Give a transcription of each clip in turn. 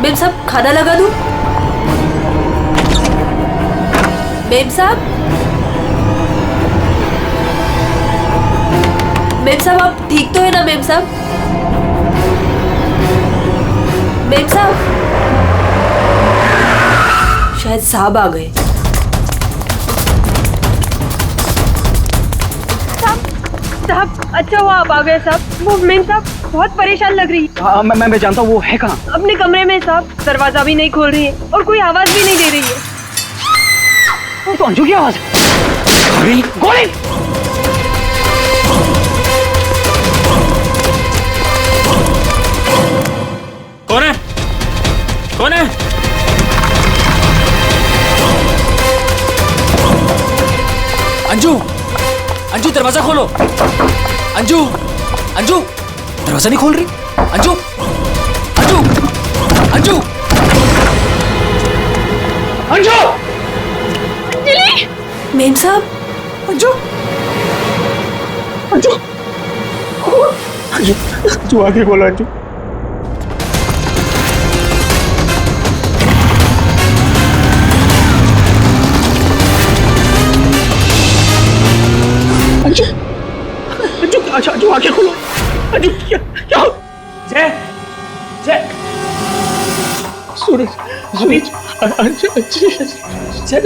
Ma'am साहब खाना लगा दूं? मेम साहब आप ठीक तो है ना मेम साहब? मेम साहब शायद साहब आ गए। साहब अच्छा हुआ आप आ गए साहब। वो मेम साहब बहुत परेशान लग रही है। मैं जानता हूँ वो है कहाँ? अपने कमरे में साहब, दरवाजा भी नहीं खोल रही है और कोई आवाज भी नहीं दे रही है। तो अंजू की आवाज है। गोली गोली। कौन है? कौन है? अंजू अंजू दरवाजा खोलो। अंजू अंजू दरवाजा नहीं खोल रही। अंजू अंजू अंजू अंजू अंजलि। मेम साहब अंजू अंजू अंजू आगे बोलो अंजू। अंजू अंजू अंजू आगे खोलो। अंजू क्या क्या? जय जय सूरज सूरज जय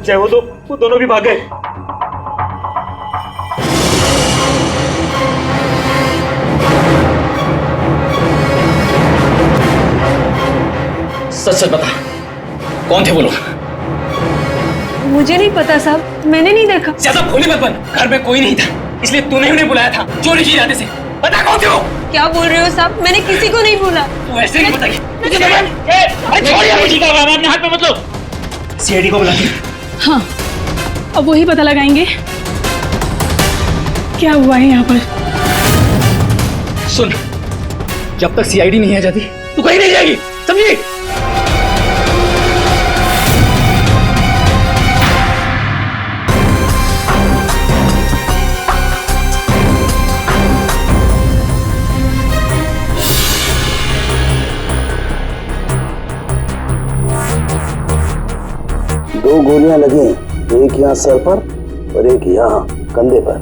जय वो दोनों भी भाग गए। सच सच बता, कौन थे वो लोग? मुझे नहीं पता साहब, मैंने नहीं देखा। ज्यादा भोली मत बन, घर में कोई नहीं था इसलिए तूने उन्हें बुलाया था चोरी की इरादे से। बता कौन थे वो? क्या बोल रहे हो साहब? मैंने किसी को नहीं बोला। तू ऐसे नहीं बताइए। हाथ में मत लो। सीआईडी को बुला के। हाँ अब वही पता लगाएंगे क्या हुआ है यहाँ पर। सुन, जब तक सीआईडी नहीं आ जाती तू कहीं नहीं जाएगी, समझी? दो गोलियां लगी, एक यहाँ सर पर और एक यहाँ कंधे पर,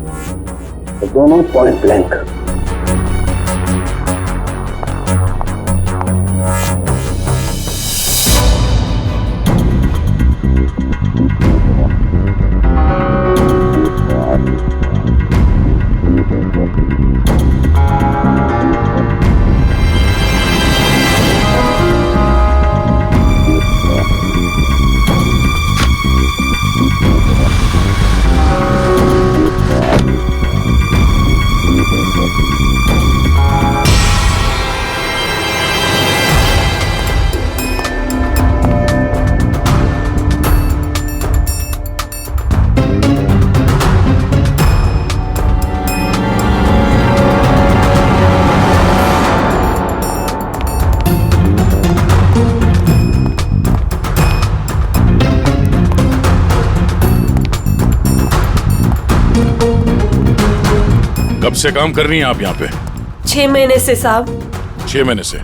दोनों पॉइंट ब्लैंक। कब से काम कर रही हैं आप यहाँ पे? 6 महीने से साहब। 6 महीने से।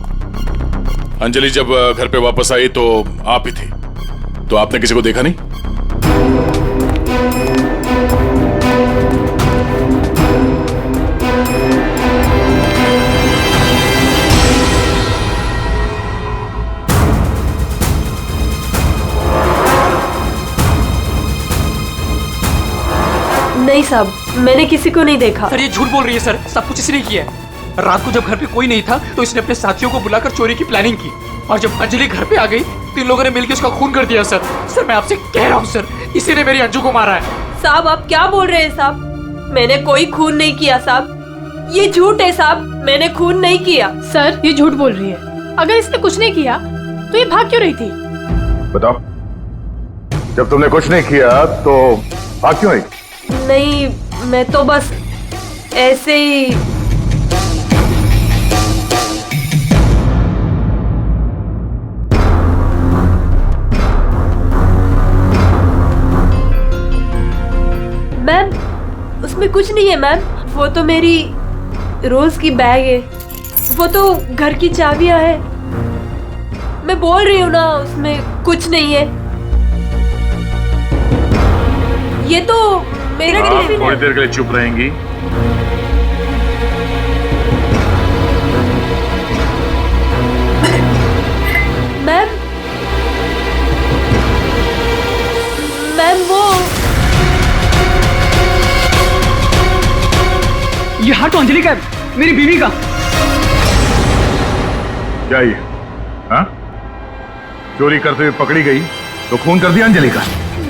अंजलि जब घर पे वापस आई तो आप ही थी, तो आपने किसी को देखा नहीं? नहीं साहब, मैंने किसी को नहीं देखा। सर ये झूठ बोल रही है सर, सब कुछ इसने किया है। रात को जब घर पे कोई नहीं था तो इसने अपने साथियों को बुलाकर चोरी की प्लानिंग की और जब अंजलि घर पे आ गई तो इन लोगों ने मिलकर उसका खून कर दिया। सर मैं आपसे कह रहा हूँ सर, इसी ने मेरी अंजू को मारा है। साहब आप क्या बोल रहे हैं साहब? मैंने कोई खून नहीं किया साहब, ये झूठ है साहब, मैंने खून नहीं किया। सर ये झूठ बोल रही है, अगर इसने कुछ नहीं किया तो ये भाग क्यों रही थी? बताओ, जब तुमने कुछ नहीं किया तो भाग क्यों रही? नहीं, मैं तो बस ऐसे ही। मैम उसमें कुछ नहीं है मैम, वो तो मेरी रोज की बैग है। वो तो घर की चाबियां है। मैं बोल रही हूँ ना, उसमें कुछ नहीं है। ये तो मेरा आप टिफिन थोड़ी है। देर के लिए चुप रहेंगी? मैम, मैम वो ये हाथ तो अंजलि का है, मेरी बीवी का। क्या ये? हाँ? चोरी करते हुए पकड़ी गई तो खून कर दिया अंजलि का?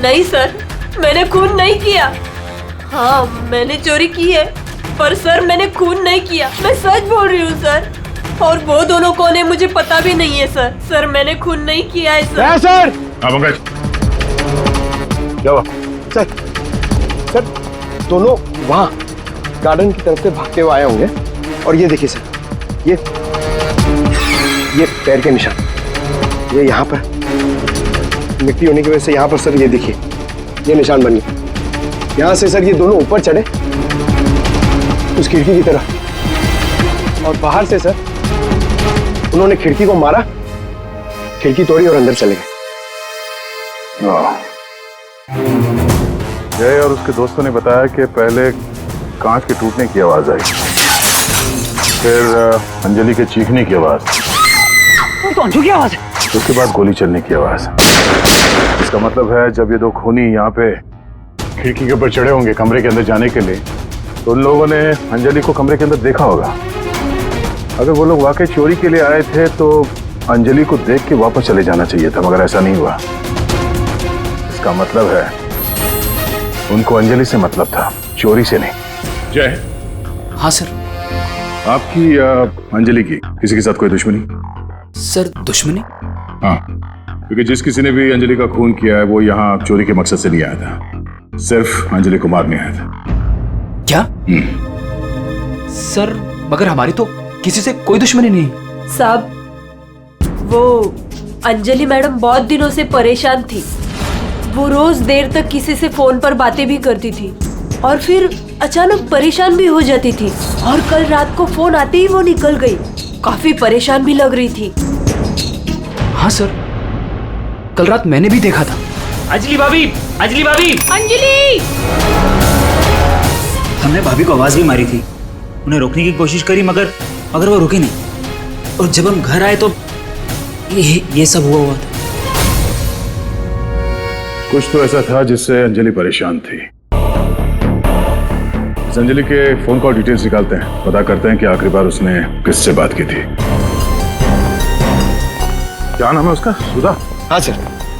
नहीं सर, मैंने खून नहीं किया। हाँ, मैंने चोरी की है, पर सर मैंने खून नहीं किया। मैं सच बोल रही हूँ सर। और वो दोनों कौन है मुझे पता भी नहीं है सर। सर मैंने खून नहीं किया है सर। सर हाँ पंकज, क्या हुआ? सर दोनों वहाँ गार्डन की तरफ से भागते हुए आए होंगे। और ये देखिए सर, ये पैर के निशान, ये यहाँ पर मिट्टी होने की वजह से यहाँ पर सर ये देखिए ये निशान बन गए। यहाँ से सर ये दोनों ऊपर चढ़े उस खिड़की की तरफ, और बाहर से सर उन्होंने खिड़की को मारा, खिड़की तोड़ी और अंदर चले गए। जय और उसके दोस्तों ने बताया कि पहले कांच के टूटने की आवाज आई, फिर अंजलि के चीखने की आवाज, तो अंजू की आवाज है। उसके बाद गोली चलने की आवाज। इसका मतलब है जब ये दो खूनी यहाँ पे खिड़की के ऊपर चढ़े होंगे कमरे के अंदर जाने के लिए, तो उन लोगों ने अंजलि को कमरे के अंदर देखा होगा। अगर वो लोग वाकई चोरी के लिए आए थे तो अंजलि को देख के वापस चले जाना चाहिए था, मगर ऐसा नहीं हुआ। इसका मतलब है उनको अंजलि से मतलब था, चोरी से नहीं। जय, हाँ सर। आपकी अंजलि की किसी के साथ कोई दुश्मनी? सर दुश्मनी? हाँ, क्योंकि जिस किसी ने भी अंजलि का खून किया है वो यहाँ चोरी के मकसद से नहीं आया था, सिर्फ अंजलि को मारने आया था। क्या? सर मगर हमारी तो किसी से कोई दुश्मनी नहीं। साहब, वो अंजलि मैडम बहुत दिनों से परेशान थी। वो रोज देर तक किसी से फोन पर बातें भी करती थी और फिर अचानक परेशान भी हो जाती थी। और कल रात को फोन आते ही वो निकल गई। काफी परेशान भी लग रही थी। हाँ सर, कल रात मैंने भी देखा था। अंजलि भाभी, अंजलि भाभी। अंजलि! हमने भाभी को आवाज भी मारी थी, उन्हें रोकने की कोशिश करी, मगर वो रुकी नहीं। और जब हम घर आए तो ये सब हुआ था। कुछ तो ऐसा था जिससे अंजलि परेशान थी। इस अंजलि के फोन कॉल डिटेल्स निकालते हैं, पता करते हैं कि आखिरी बार उसने किससे बात की थी। क्या नाम है उसका? सुधा? हाँ सर,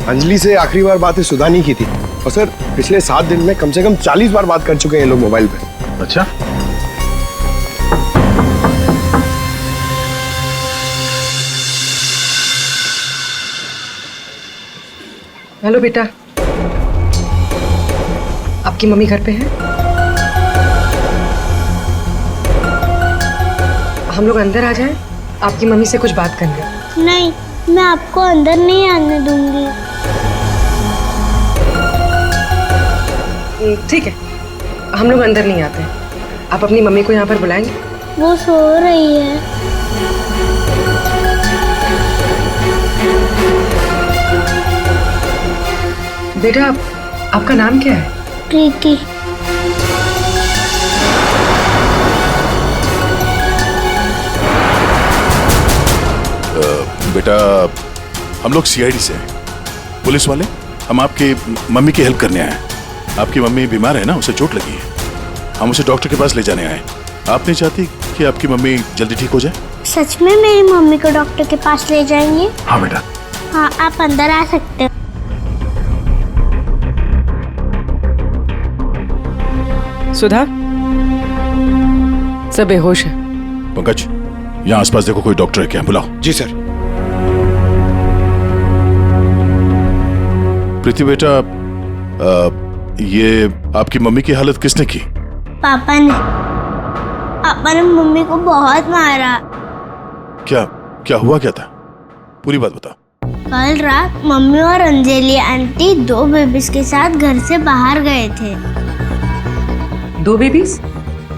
अंजलि से आखिरी बार बात सुधा नहीं की थी। और सर पिछले 7 दिन में कम से कम 40 बार बात कर चुके हैं ये लोग मोबाइल पे। अच्छा, हेलो बेटा, आपकी मम्मी घर पे है? हम लोग अंदर आ जाएं? आपकी मम्मी से कुछ बात करनी है। नहीं, मैं आपको अंदर नहीं आने दूंगी। ठीक है, हम लोग अंदर नहीं आते। आप अपनी मम्मी को यहाँ पर बुलाएंगे? वो सो रही है। बेटा, आपका नाम क्या है? प्रीति। बेटा हम लोग सीआईडी से हैं, पुलिस वाले। हम आपकी मम्मी की हेल्प करने आए हैं। आपकी मम्मी बीमार है ना, उसे चोट लगी है। हम उसे डॉक्टर के पास ले जाने आए। आप नहीं चाहती कि आपकी मम्मी जल्दी ठीक हो जाए? सच में मेरी मम्मी को डॉक्टर के पास ले जाएंगे? हाँ बेटा। हाँ, आप अंदर आ सकते हो। सुधा, सब बेहोश है। पंकज, यहाँ आसपास देखो कोई डॉक्टर है क्या, बुलाओ। जी सर। प्रीति बेटा, ये आपकी मम्मी की हालत किसने की? पापा ने मम्मी को बहुत मारा। क्या क्या हुआ, क्या था? पूरी बात बताओ। कल रात मम्मी और अंजलि आंटी 2 बेबीज के साथ घर से बाहर गए थे। 2 बेबीज?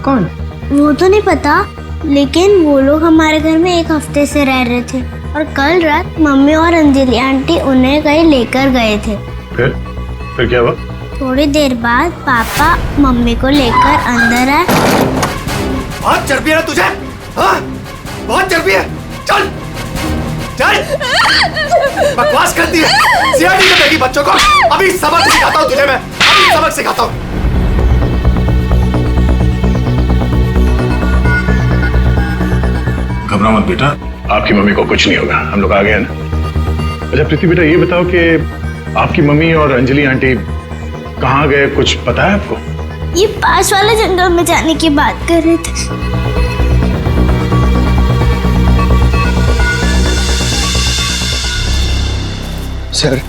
कौन? वो तो नहीं पता, लेकिन वो लोग हमारे घर में 1 हफ्ते से रह रहे थे और कल रात मम्मी और अंजलि आंटी उन्हें कहीं लेकर गए थे। फिर क्या हुआ? थोड़ी देर बाद पापा मम्मी को लेकर अंदर आए। बहुत चर्बी है ना तुझे? हाँ? बहुत चर्बी है। चल चल, बकवास करती है। सीआईडी में देगी बच्चों को। अभी सबक सिखाता हूँ तुझे मैं, अभी सबक सिखाता हूँ। घबरा मत बेटा, आपकी मम्मी को कुछ नहीं होगा, हम लोग आ गए हैं ना। अच्छा प्रीति बेटा, ये बताओ कि आपकी मम्मी और अंजलि आंटी कहाँ गए, कुछ पता है आपको? ये पास वाले जंगल में जाने की बात कर रहे थे। सर,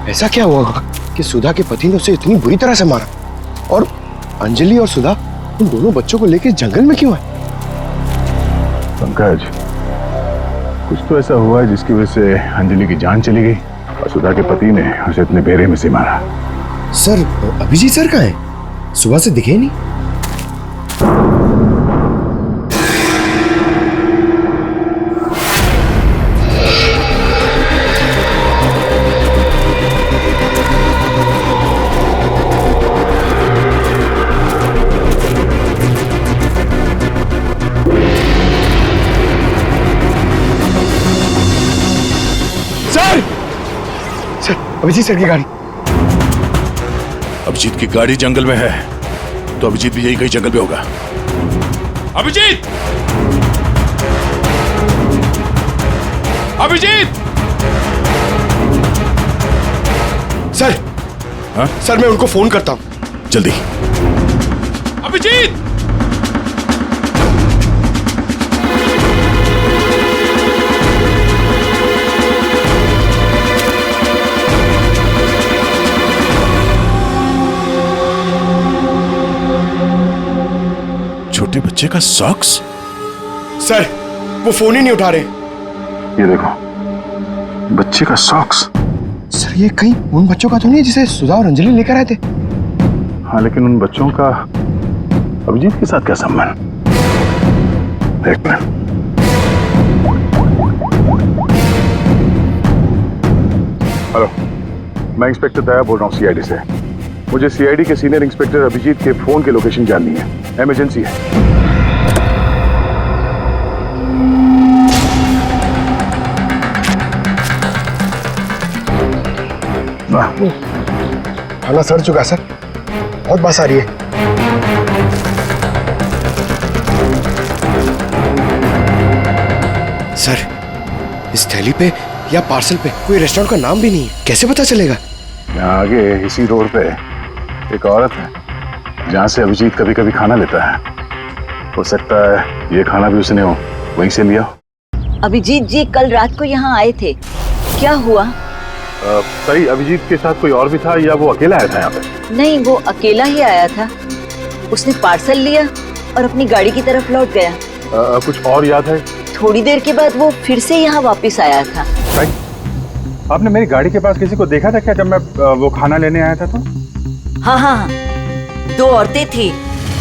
ऐसा क्या हुआ कि सुधा के पति ने उसे इतनी बुरी तरह से मारा और अंजलि और सुधा उन दोनों बच्चों को लेकर जंगल में क्यों है? पंकज, कुछ तो ऐसा हुआ है जिसकी वजह से अंजलि की जान चली गई और सुधा के पति ने उसे इतने बेरे में से मारा। सर, अभिजीत सर कहाँ है? सुबह से दिखे नहीं। सर, अभिजीत सर की गाड़ी। अभिजीत की गाड़ी जंगल में है तो अभिजीत भी यही कहीं जंगल में होगा। अभिजीत! अभिजीत! सर, हाँ? सर मैं उनको फोन करता हूँ। जल्दी। अभिजीत! छोटे बच्चे का सॉक्स? सर, वो फोन ही नहीं उठा रहे। ये देखो, बच्चे का सॉक्स। सर, ये कहीं उन बच्चों का तो नहीं है जिसे सुधा और अंजलि लेकर आए थे? हाँ, लेकिन उन बच्चों का अभिजीत के साथ क्या संबंध? एक मिनट। हेलो, मैं इंस्पेक्टर दया बोल रहा हूँ सीआईडी से। मुझे सीआईडी के सीनियर इंस्पेक्टर अभिजीत के फोन की लोकेशन जाननी है, इमरजेंसी है। खाना सड़ चुका सर, बहुत बास आ रही है। सर, इस थैली पे या पार्सल पे कोई रेस्टोरेंट का नाम भी नहीं है, कैसे पता चलेगा? यहाँ आगे इसी रोड पे एक औरत है जहाँ से अभिजीत कभी कभी खाना लेता है। हो सकता है ये खाना भी उसने वहीं से लिया। अभिजीत जी कल रात को यहाँ आए थे, क्या हुआ? सही, अभिजीत के साथ कोई और भी था या वो अकेला आया था यहाँ पे? नहीं, वो अकेला ही आया था। उसने पार्सल लिया और अपनी गाड़ी की तरफ लौट गया। कुछ और याद है? थोड़ी देर के बाद वो फिर से यहाँ वापस आया था। भाई, आपने मेरी गाड़ी के पास किसी को देखा था क्या जब मैं वो खाना लेने आया था तो? हाँ हाँ, 2 औरतें थी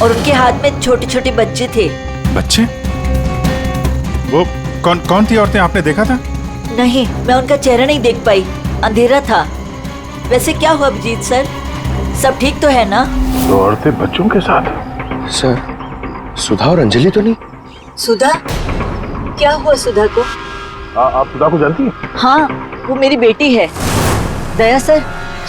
और उनके हाथ में छोटे छोटे बच्चे थे। बच्चे? वो कौन थी औरतें, आपने देखा था? नहीं, मैं उनका चेहरा नहीं देख पाई, अंधेरा था। वैसे क्या हुआ अभिजीत सर, सब ठीक तो है ना? 2 औरतें बच्चों के साथ? सर, सुधा और अंजलि तो नहीं? सुधा? क्या हुआ सुधा को? आप सुधा को जानती हैं? हाँ, वो मेरी बेटी है। दया सर,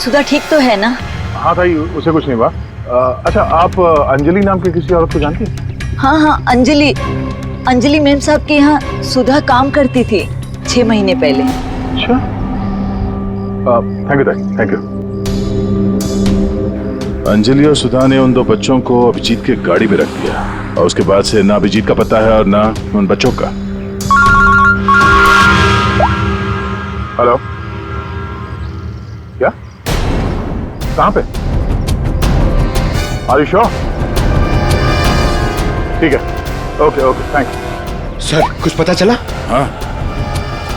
सुधा ठीक तो है ना? हाँ भाई, उसे कुछ नहीं हुआ। अच्छा, आप अंजलि नाम के किसी औरत को जानती हैं? हाँ हाँ, अंजलि मैम साहब के यहाँ सुधा काम करती थी 6 महीने पहले। अच्छा, थैंक यू। अंजलि और सुधा ने उन 2 बच्चों को अभिजीत के गाड़ी में रख दिया और उसके बाद से ना अभिजीत का पता है और ना उन बच्चों का। हेलो, क्या? कहाँ पे? Are you sure? ठीक है, ओके, थैंक्स। सर, कुछ पता चला? हाँ,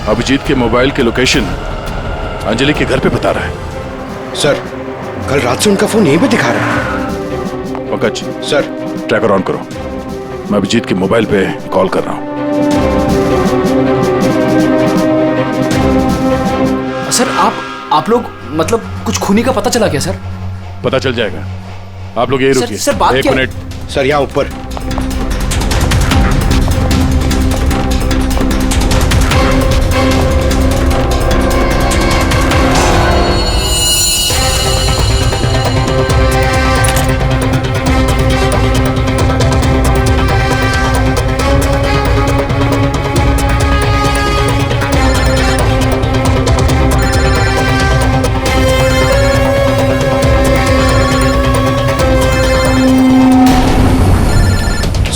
अभिजीत के मोबाइल के लोकेशन अंजलि के घर पे बता रहा है। सर, कल रात से उनका फोन यहीं पे दिखा रहा है। पंकज, सर, ट्रैकर ऑन करो। मैं अभिजीत के मोबाइल पे कॉल कर रहा हूँ। सर आप लोग मतलब कुछ खूनी का पता चला क्या सर? पता चल जाएगा, आप लोग यही रुकिए। सर बात एक क्या? मिनट सर, यहाँ ऊपर।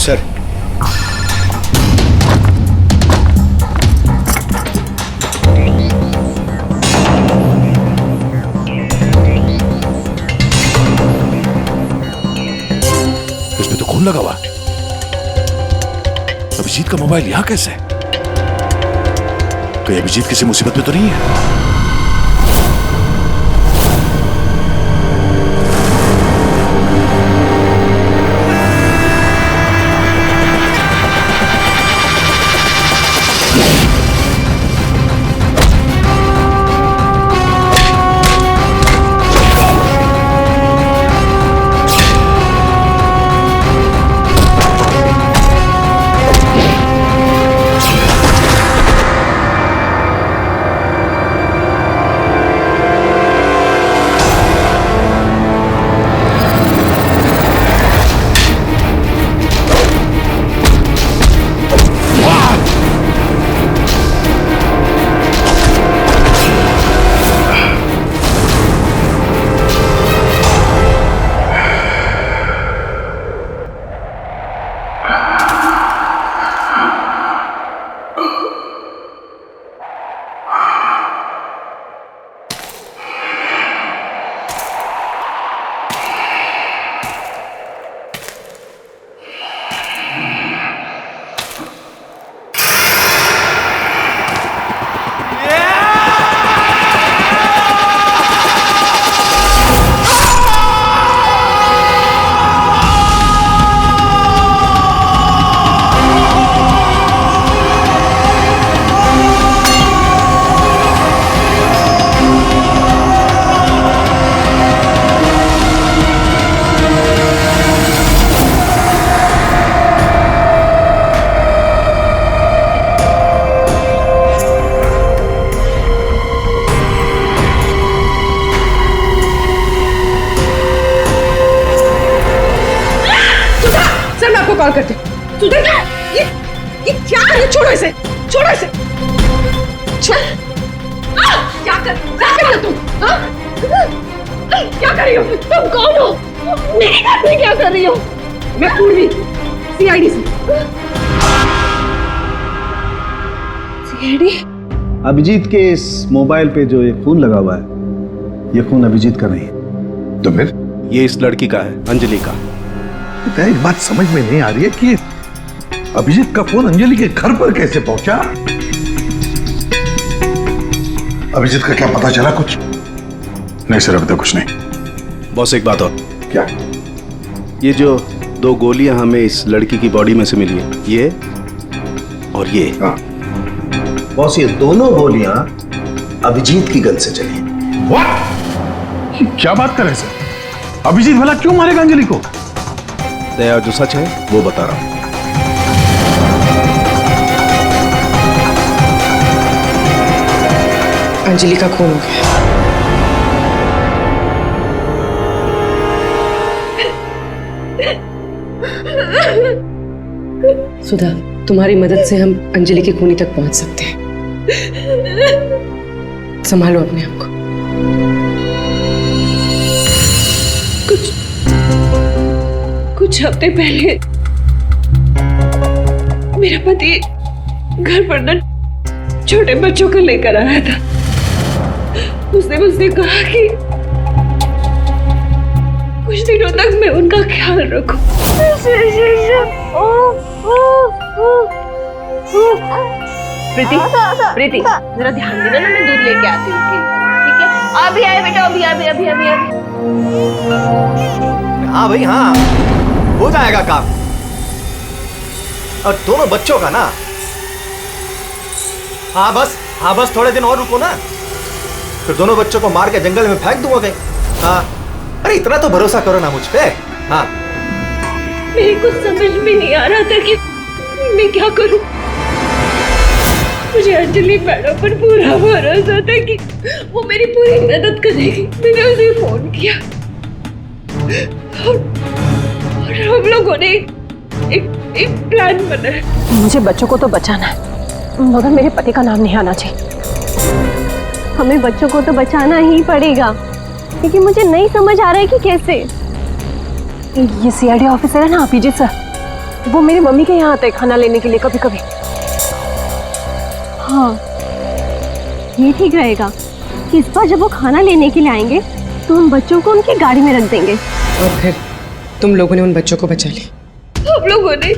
सर, इसमें तो खून लगा हुआ। अभिजीत का मोबाइल यहां कैसे? कहीं अभिजीत किसी मुसीबत में तो नहीं है? कॉल करते। सुधर जा। ये क्या है? छोड़ो इसे, छोड़ो इसे। क्या कर रही हो तुम? क्या कर रही हो? तुम कौन हो? मेरे घर में क्या कर रही हो? मैं पूर्वी, सीआईडी से। सीआईडी? अभिजीत के इस मोबाइल पे जो ये फोन लगा हुआ है, ये फोन अभिजीत का नहीं है। तो फिर? ये इस लड़की का है, अंजलि का। तो एक बात समझ में नहीं आ रही है कि अभिजीत का फोन अंजलि के घर पर कैसे पहुंचा? अभिजीत का क्या पता चला कुछ? नहीं सर, अभी तक कुछ नहीं। बॉस एक बात और। क्या? ये जो 2 गोलियां हमें इस लड़की की बॉडी में से मिली है, ये और ये। हाँ। बॉस ये दोनों गोलियां अभिजीत की गन से चली। What? क्या बात कर रहे हैं सर? अभिजीत भला क्यों मारेगा अंजलि को? दया, जो सच है वो बता रहा हूं। अंजलि का खून हो गया। सुधा, तुम्हारी मदद से हम अंजलि की खूनी तक पहुंच सकते हैं। संभालो अपने आप को। कुछ हफ्ते पहले मेरा पति घर पर न छोटे बच्चों को लेकर आया था। उसने मुझसे कहा कि कुछ दिनों तक मैं उनका ख्याल रखूं। प्रीति, प्रीति, जरा ध्यान देना ना, मैं दूध लेके आती हूँ। ठीक है? अभी आए बेटा, अभी अभी अभी अभी अभी। हाँ भाई हाँ, हो जाएगा काम। और दोनों बच्चों का ना। हाँ बस थोड़े दिन और रुको ना, फिर दोनों बच्चों को मार के जंगल में फेंक दूंगा कहीं। हाँ, अरे इतना तो भरोसा करो ना मुझ पे। हाँ, मेरे को समझ में नहीं आ रहा था कि मैं क्या करूं। मुझे अंजलि मैडम पर पूरा भरोसा था कि वो मेरी पूरी मदद करेगी। मैंने उसे फोन किया और हम लोगों ने एक प्लान बनाया। मुझे बच्चों को तो बचाना है, मगर मेरे पति का नाम नहीं आना चाहिए। हमें बच्चों को तो बचाना ही पड़ेगा, लेकिन मुझे नहीं समझ आ रहा है कि कैसे। ये सीआईडी ऑफिसर है ना अभिजीत सर, वो मेरी मम्मी के यहाँ आते हैं खाना लेने के लिए कभी कभी। हाँ, ये ठीक रहेगा कि इस बार जब वो खाना लेने के लिए आएंगे तो हम बच्चों को उनकी गाड़ी में रख देंगे। और फिर तुम लोगों ने उन बच्चों को बचा लिया। हम लोगों ने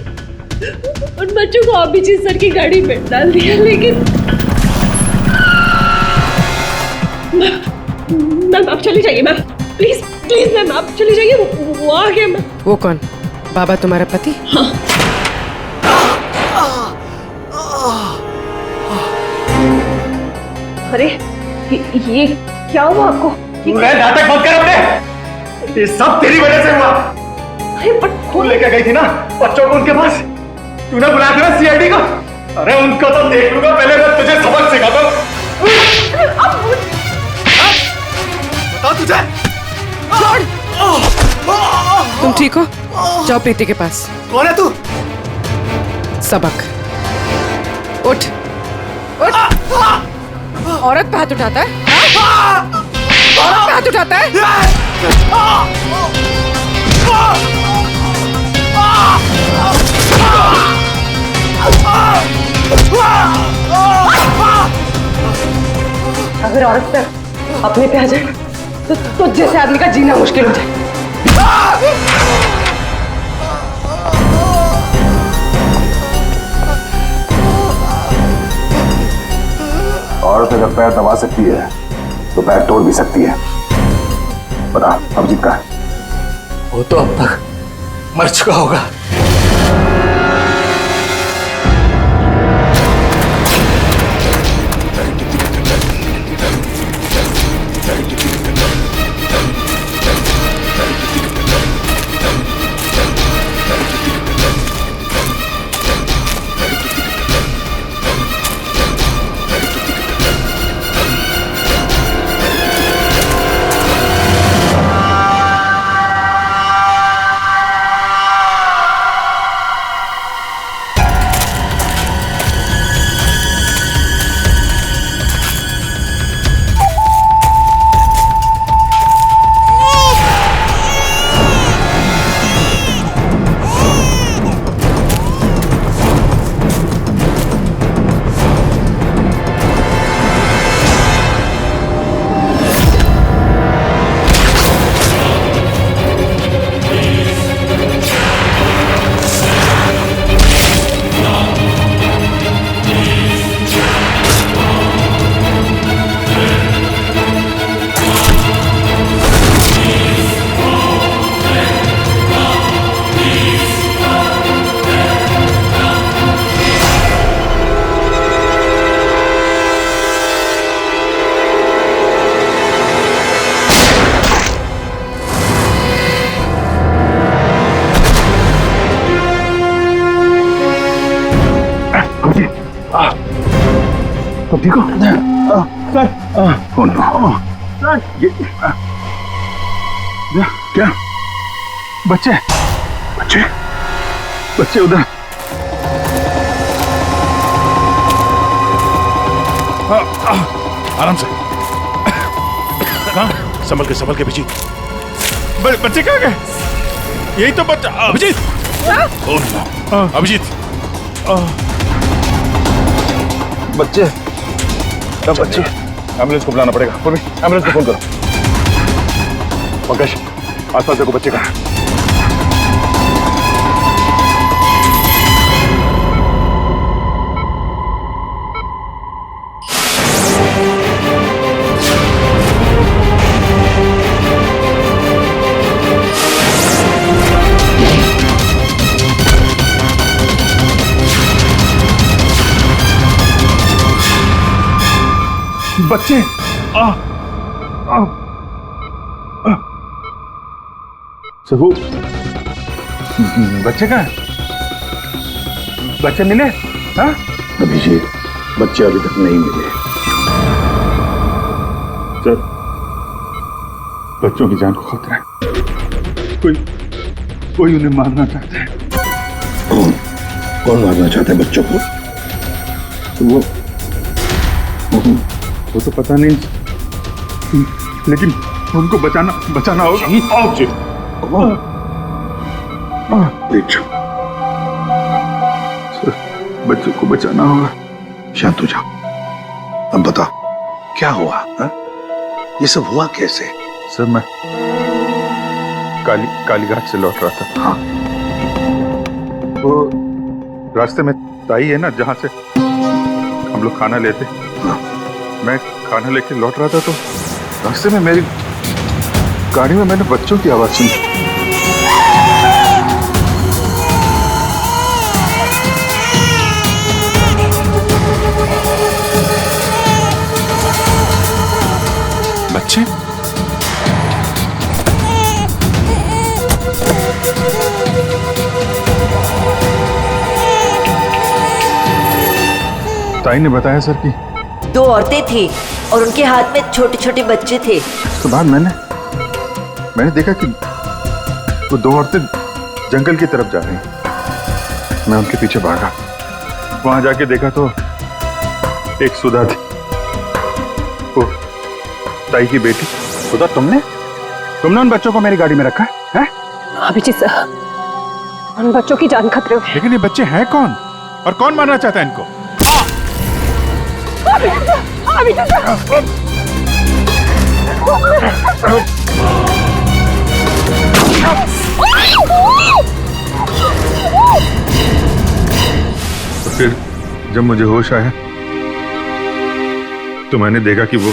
उन बच्चों को अभिजीत सर की गाड़ी में डाल दिया, लेकिन मैम आप चली जाइए मैम, प्लीज मैम आप चली जाइए। वो आ गया मैम। वो कौन? बाबा तुम्हारा पति? हाँ। अरे ये क्या हुआ आपको? मैं नाटक बंद कर अपने, ये सब तेरी वजह से हुआ। अरे पर तू लेकर गई थी ना बच्चों को उनके पास, तूने बुलाया था ना सीआईडी को। अरे उनको तो देख लूंगा, पहले मैं तुझे सबक सिखाता हूं। बता तुझे। तुम ठीक हो? जाओ प्रीति के पास। कौन है तू? सबक। उठ उठ। औरत पे हाथ उठाता है? औरत पे हाथ उठाता है? अगर औरत पे अपने पे आ जाए तो जैसे आदमी का जीना मुश्किल हो जाए। औरत अगर पैर दबा सकती है तो पैर तोड़ भी सकती है। बता अभिजीत का? वो तो अब तक मर चुका होगा। तुम ठीक हो? कौन? क्या? बच्चे बच्चे बच्चे उधर। आराम से। संभल के अभिजीत। बच्चे कहाँ गए? यही तो बच्चा। अभिजीत, अभिजीत, बच्चे बच्चे। एम्बुलेंस को बुलाना पड़ेगा। एम्बुलेंस को फोन करो। पंकज, आसपास देखो बच्चे कहाँ। बच्चे सर वो बच्चे कहाँ हैं? बच्चे मिले? हाँ? अभिजीत, बच्चे अभी तक नहीं मिले। सर, बच्चों की जान को खतरा है। कोई उन्हें मारना चाहता है। कौन मारना चाहता है बच्चों को? वो तो पता नहीं, लेकिन उनको बचाना होगा। आओ जी। बच्चों को बचाना होगा। शांत हो जाओ। अब बताओ क्या हुआ? हा? ये सब हुआ कैसे? सर मैं कालीघाट से लौट रहा था। हाँ। वो रास्ते में ताई है ना जहाँ से हम लोग खाना लेते। हाँ। मैं खाना लेके लौट रहा था तो रास्ते में मेरी गाड़ी में मैंने बच्चों की आवाज सुनी। बच्चे? ताई ने बताया सर कि 2 औरतें थी और उनके हाथ में छोटे छोटे बच्चे थे। उसके बाद मैंने देखा कि वो 2 औरतें जंगल की तरफ जा रही हैं। मैं उनके पीछे भागा। वहां जाके देखा तो एक सुधा थी, वो ताई की बेटी। सुधा, तुमने उन बच्चों को मेरी गाड़ी में रखा है? अभिजीत सर, उन बच्चों की जान खतरे में। लेकिन ये बच्चे हैं कौन और कौन मारना चाहता है इनको? तो फिर जब मुझे होश आया तो मैंने देखा कि वो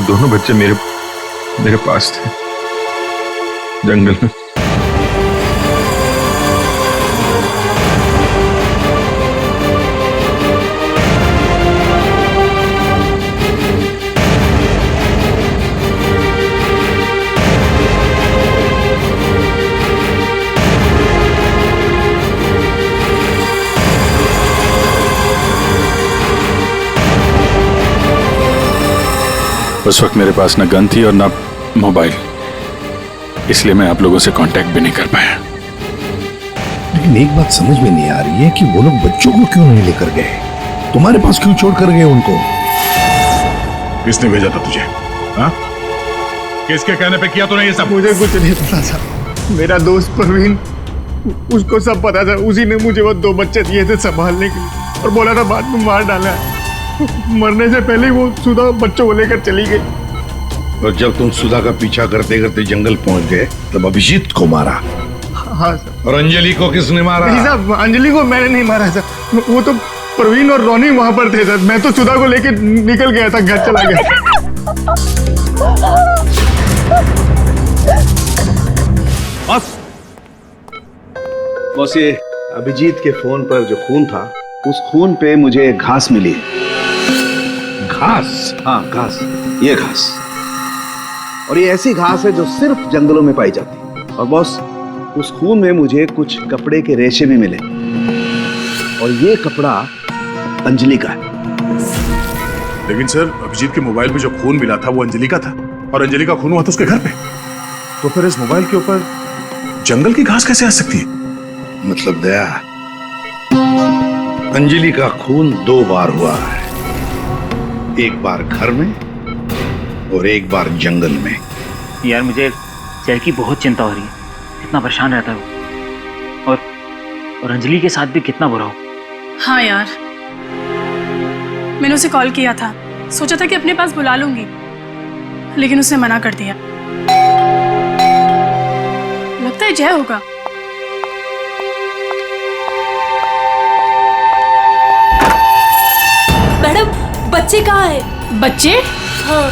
दोनों बच्चे मेरे पास थे जंगल में। उस वक्त मेरे पास ना गन थी और ना मोबाइल, इसलिए मैं आप लोगों से कांटेक्ट भी नहीं कर पाया। लेकिन एक बात समझ में नहीं आ रही है कि वो लोग बच्चों को क्यों नहीं लेकर गए? तुम्हारे पास क्यों छोड़ कर गए उनको? किसने भेजा था तुझे? हाँ? किसके कहने पे किया तूने ये सब? मुझे कुछ नहीं पता था। मेरा दोस्त प्रवीण, उसको सब पता था। उसी ने मुझे वो 2 बच्चे दिए थे संभालने के लिए और बोला था बाद में मार डाला। मरने से पहले वो सुधा बच्चों को लेकर चली गई। और जब तुम सुधा का पीछा करते करते जंगल पहुंच गए तब अभिजीत को मारा? हाँ सर। और अंजलि को किसने मारा? नहीं साहब, अंजलि को मैंने नहीं मारा सर। वो तो प्रवीण और रोनी वहां पर थे सर। मैं तो सुधा को लेकर निकल गया था, घर चला गया। बस ये अभिजीत के फोन पर जो खून था, उस खून पे मुझे घास मिली। घास? हाँ, घास। ये घास, और ये ऐसी घास है जो सिर्फ जंगलों में पाई जाती है। और बॉस, उस खून में मुझे कुछ कपड़े के रेशे भी मिले, और ये कपड़ा अंजलि का है। लेकिन सर, अभिजीत के मोबाइल में जो खून मिला था वो अंजलि का था, और अंजलि का खून हुआ था उसके घर पे। तो फिर इस मोबाइल के ऊपर जंगल की घास कैसे आ सकती है? मतलब दया, अंजलि का खून 2 बार हुआ है, एक बार घर में और एक बार जंगल में। यार मुझे सर की बहुत चिंता हो रही है। कितना परेशान रहता है वो, और अंजलि के साथ भी कितना बुरा हो। हाँ यार, मैंने उसे कॉल किया था, सोचा था कि अपने पास बुला लूंगी, लेकिन उसने मना कर दिया। लगता है जय होगा। बच्चे कहाँ हैं? बच्चे? हाँ।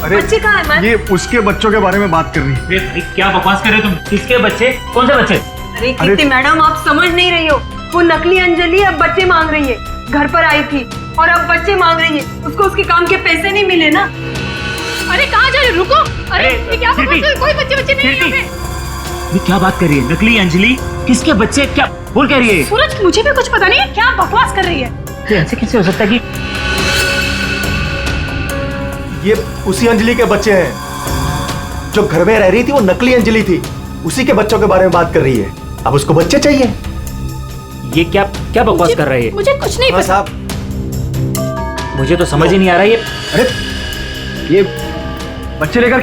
अरे बच्चे कहाँ हैं? ये उसके बच्चों के बारे में बात कर रही है। भाई क्या बकवास कर रहे हो तुम? किसके बच्चे? कौन से बच्चे? अरे कीर्ति मैडम, आप समझ नहीं रही हो। वो नकली अंजलि अब बच्चे मांग रही है। घर पर आई थी और अब बच्चे मांग रही है। उसको उसके काम के पैसे नहीं मिले ना। अरे कहाँ जा रहे हो? रुको। अरे ये क्या बकवास कर रहे हो? कोई बच्चे नहीं है यहाँ पे। ये क्या बात कर रही है? नकली अंजलि? किसके बच्चे? क्या बोल कह रही है? सूरज, मुझे भी कुछ पता नहीं है, क्या बकवास कर रही है। ये ऐसे कैसे हो सकता है कि ये उसी अंजलि के बच्चे हैं जो घर में रह रही थी। वो नकली अंजलि थी, उसी के बच्चों के बारे में बात कर रही है। अब उसको बच्चे चाहिए। ये क्या क्या बकवास कर रही है? मुझे कुछ नहीं पता साहब, मुझे तो समझ ही नहीं आ रहा। ये अरे ये बच्चे लेकर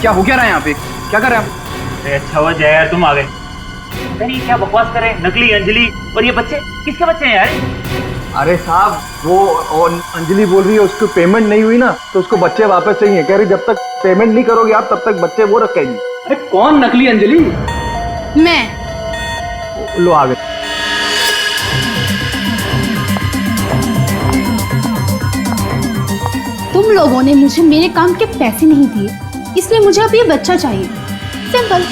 क्या हो क्या रहा है यहाँ पे? क्या कर रहे हैं आप? अरे अच्छा हुआ जया यार तुम आ गए। नहीं क्या बकवास कर रहे हैं? नकली अंजलि और ये बच्चे किसके बच्चे हैं यार? अरे साहब, वो अंजलि बोल रही है उसको पेमेंट नहीं हुई ना, तो उसको बच्चे वापस चाहिए। कह रही जब तक पेमेंट नहीं करोगे आप तब तक बच्चे वो रखेगी। अरे कौन नकली अंजलि? मैं। लो आ गए। तुम लोगों ने मुझे मेरे काम के पैसे नहीं दिए, इसलिए मुझे अब ये बच्चा चाहिए। सिंपल।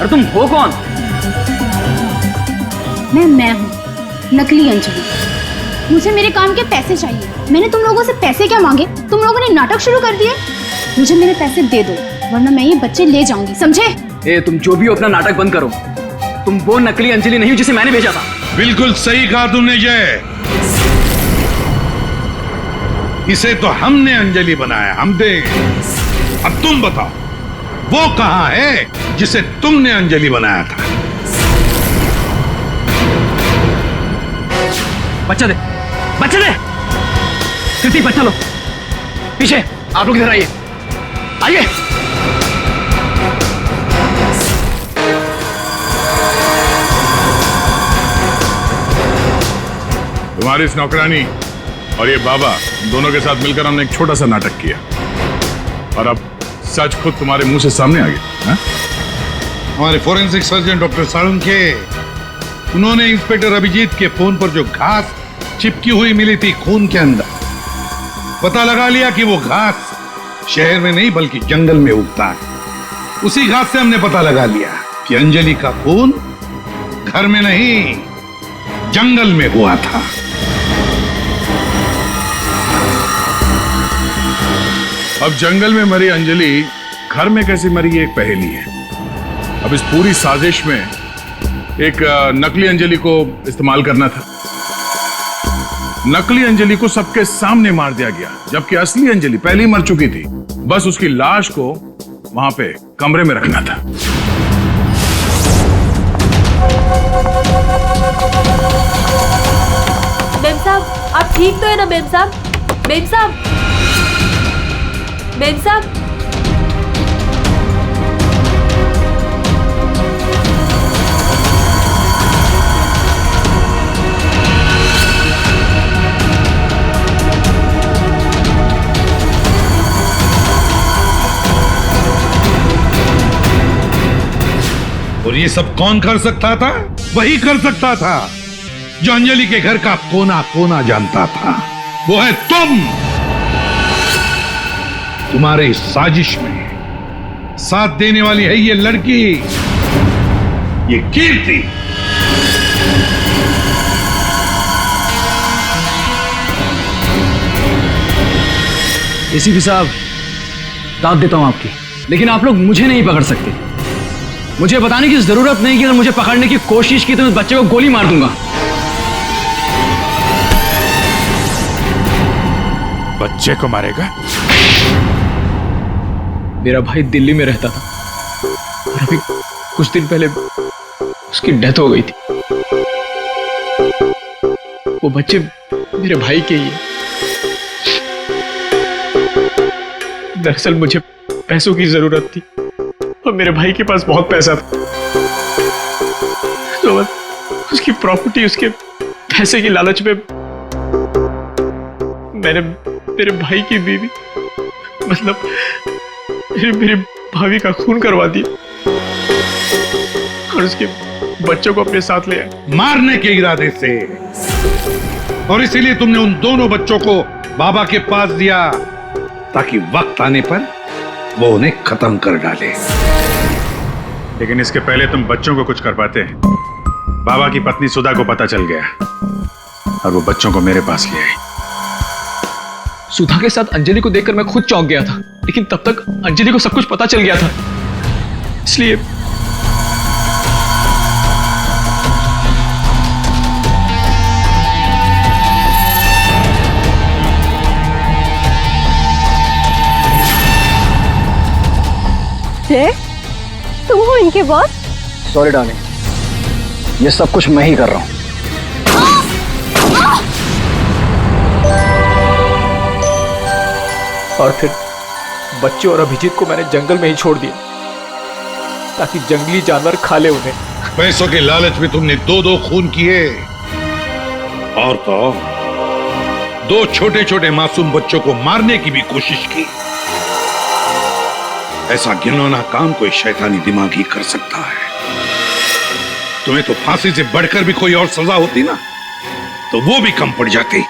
और तुम हो कौन? मैं हूँ नकली अंजलि। मुझे मेरे काम के पैसे चाहिए। मैंने तुम लोगों से पैसे क्या मांगे? तुम लोगों ने नाटक शुरू कर दिया। मुझे मेरे पैसे दे दो, वरना मैं ये बच्चे ले जाऊंगी, समझे? ए, तुम जो भी हो अपना नाटक बंद करो। तुम वो नकली अंजलि नहीं हो जिसे मैंने भेजा था। बिल्कुल सही कहा तुमने जय। इसे तो हमने अंजलि बनाया, हम दे। अब तुम बताओ वो कहां है जिसे तुमने अंजलि बनाया था? बच्चा दे, बच्चा दे। कृति बच्चा लो। पीछे आप लोग इधर आइए, आइए। तुम्हारी इस नौकरानी और ये बाबा दोनों के साथ मिलकर हमने एक छोटा सा नाटक किया और अब सच खुद तुम्हारे मुंह से सामने आ गया। हमारे फोरेंसिक सर्जन डॉक्टर साळुंखे, उन्होंने इंस्पेक्टर अभिजीत के फोन पर जो घास चिपकी हुई मिली थी खून के अंदर, पता लगा लिया कि वो घास शहर में नहीं बल्कि जंगल में उगता है। उसी घास से हमने पता लगा लिया कि अंजलि का खून घर में नहीं जंगल में हुआ था। अब जंगल में मरी अंजलि घर में कैसे मरी ये एक पहेली है। अब इस पूरी साजिश में एक नकली अंजलि को इस्तेमाल करना था। नकली अंजलि को सबके सामने मार दिया गया, जबकि असली अंजलि पहले ही मर चुकी थी। बस उसकी लाश को वहां पे कमरे में रखना था। मेम साहब, आप ठीक तो है ना मेम साहब? मेम साहब, मेम साहब। और ये सब कौन कर सकता था? वही कर सकता था जो अंजलि के घर का कोना कोना जानता था। वो है तुम। तुम्हारे इस साजिश में साथ देने वाली है ये लड़की, ये कीर्ति। एसीपी साहब, दाद देता हूं आपकी, लेकिन आप लोग मुझे नहीं पकड़ सकते। मुझे बताने की जरूरत नहीं कि अगर मुझे पकड़ने की कोशिश की तो मैं बच्चे को गोली मार दूंगा। बच्चे को मारेगा? मेरा भाई दिल्ली में रहता था और अभी कुछ दिन पहले उसकी डेथ हो गई थी। वो बच्चे मेरे भाई के ही है। दरअसल मुझे पैसों की जरूरत थी और मेरे भाई के पास बहुत पैसा था, तो बस उसकी प्रॉपर्टी, उसके पैसे की लालच में मैंने मेरे भाई की बीवी, मतलब मेरी भाभी का खून करवा दिया और उसके बच्चों को अपने साथ ले आए। मारने के इरादे से, और इसीलिए तुमने उन दोनों बच्चों को बाबा के पास दिया ताकि वक्त आने पर वो उन्हें खत्म कर डाले। लेकिन इसके पहले तुम बच्चों को कुछ कर पाते। बाबा की पत्नी सुधा को पता चल गया और वो बच्चों को मेरे पास ले आई। सुधा के साथ अंजलि को देखकर मैं खुद चौंक गया था, लेकिन तब तक अंजलि को सब कुछ पता चल गया था, इसलिए जय, तुम हो इनके बॉस? सॉरी डार्लिंग, ये सब कुछ मैं ही कर रहा हूँ। और फिर बच्चे और अभिजीत को मैंने जंगल में ही छोड़ दिया ताकि जंगली जानवर खा ले उन्हें। पैसों के लालच में तुमने दो खून किए, और तो और, दो छोटे छोटे मासूम बच्चों को मारने की भी कोशिश की। ऐसा घिनौना काम कोई शैतानी दिमाग ही कर सकता है। तुम्हें तो फांसी से बढ़कर भी कोई और सजा होती ना, तो वो भी कम पड़ जाती।